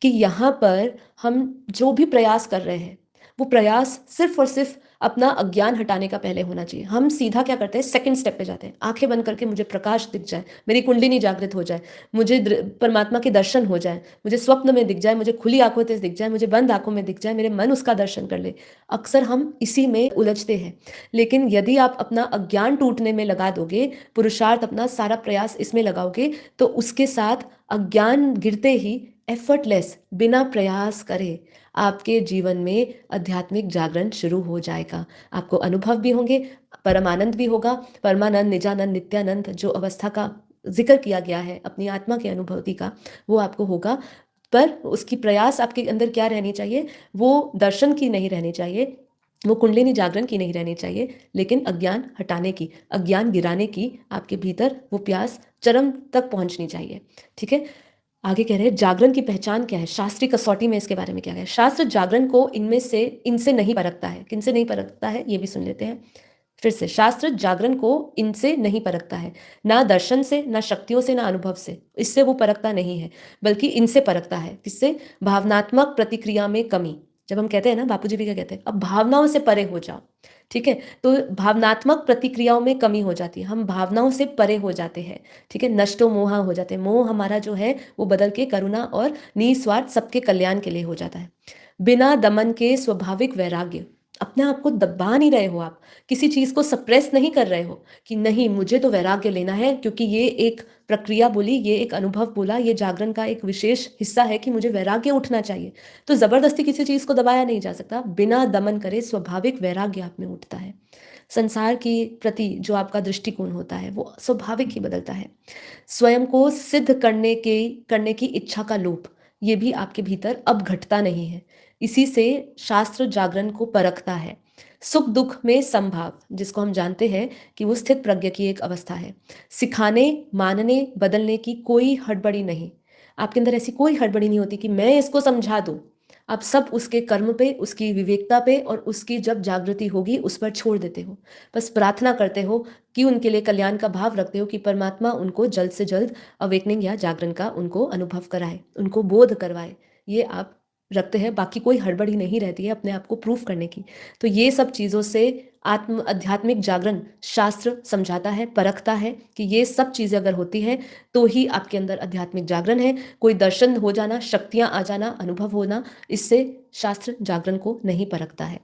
कि यहाँ पर हम जो भी प्रयास कर रहे हैं, वो प्रयास सिर्फ़ और सिर्फ़ अपना अज्ञान हटाने का पहले होना चाहिए। हम सीधा क्या करते हैं, सेकंड स्टेप पे जाते हैं। आँखें बंद करके मुझे प्रकाश दिख जाए, मेरी कुंडलिनी जागृत हो जाए, मुझे परमात्मा के दर्शन हो जाएँ, मुझे स्वप्न में दिख जाए, मुझे खुली आँखों से दिख जाए, मुझे बंद आँखों में दिख जाए, मेरे मन उसका दर्शन कर ले। अक्सर हम इसी में उलझते हैं। लेकिन यदि आप अपना अज्ञान टूटने में लगा दोगे, पुरुषार्थ अपना सारा प्रयास इसमें लगाओगे, तो उसके साथ अज्ञान गिरते ही एफर्टलेस, बिना प्रयास करे आपके जीवन में आध्यात्मिक जागरण शुरू हो जाएगा। आपको अनुभव भी होंगे, परमानंद भी होगा। परमानंद, निजानंद, नित्यानंद जो अवस्था का ज़िक्र किया गया है अपनी आत्मा की अनुभूति का, वो आपको होगा। पर उसकी प्रयास आपके अंदर क्या रहनी चाहिए? वो दर्शन की नहीं रहनी चाहिए, वो कुंडलिनी जागरण की नहीं रहनी चाहिए, लेकिन अज्ञान हटाने की, अज्ञान गिराने की आपके भीतर वो प्यास चरम तक पहुँचनी चाहिए। ठीक है? आगे कह रहे हैं जागरण की पहचान क्या है? शास्त्रीय कसौटी में इसके बारे में क्या है? शास्त्र जागरण को इनसे नहीं परखता है। किनसे नहीं परखता है? ये भी सुन लेते हैं। फिर से शास्त्र जागरण को इनसे नहीं परखता है। ना दर्शन से, ना शक्तियों से, ना अनुभव से। इससे वो परखता नहीं है, बल्कि इनसे परखता है। किससे? भावनात्मक प्रतिक्रिया में कमी। जब हम कहते हैं ना, बापूजी भी क्या कहते हैं, अब भावनाओं से परे हो जाओ। ठीक है? तो भावनात्मक प्रतिक्रियाओं में कमी हो जाती है। हम भावनाओं से परे हो जाते हैं। ठीक है? नष्टो मोहा हो जाते हैं। मोह हमारा जो है वो बदल के करुणा और निस्वार्थ सबके कल्याण के लिए हो जाता है। बिना दमन के स्वाभाविक वैराग्य, अपने आप को दबा नहीं रहे हो आप, किसी चीज़ को सप्रेस नहीं कर रहे हो कि नहीं मुझे तो वैराग्य लेना है, क्योंकि ये एक प्रक्रिया बोली, ये एक अनुभव बोला, ये जागरण का एक विशेष हिस्सा है कि मुझे वैराग्य उठना चाहिए। तो ज़बरदस्ती किसी चीज़ को दबाया नहीं जा सकता। बिना दमन करे स्वाभाविक वैराग्य आप में उठता है। संसार के प्रति जो आपका दृष्टिकोण होता है वो स्वाभाविक ही बदलता है। स्वयं को सिद्ध करने की इच्छा का लोप, ये भी आपके भीतर अब घटता नहीं है। इसी से शास्त्र जागरण को परखता है। सुख दुख में समभाव, जिसको हम जानते हैं कि वो स्थित प्रज्ञ की एक अवस्था है। सिखाने, मानने, बदलने की कोई हड़बड़ी नहीं। आपके अंदर ऐसी कोई हड़बड़ी नहीं होती कि मैं इसको समझा दूं। आप सब उसके कर्म पे, उसकी विवेकता पे और उसकी जब जागृति होगी उस पर छोड़ देते हो। बस प्रार्थना करते हो कि उनके लिए कल्याण का भाव रखते हो कि परमात्मा उनको जल्द से जल्द अवेकनिंग या जागरण का उनको अनुभव कराए, उनको बोध करवाए। ये आप रखते हैं, बाकी कोई हड़बड़ी नहीं रहती है अपने आप को प्रूफ करने की। तो ये सब चीज़ों से आध्यात्मिक जागरण शास्त्र समझाता है, परखता है कि ये सब चीज़ें अगर होती हैं तो ही आपके अंदर आध्यात्मिक जागरण है। कोई दर्शन हो जाना, शक्तियाँ आ जाना, अनुभव होना, इससे शास्त्र जागरण को नहीं परखता है।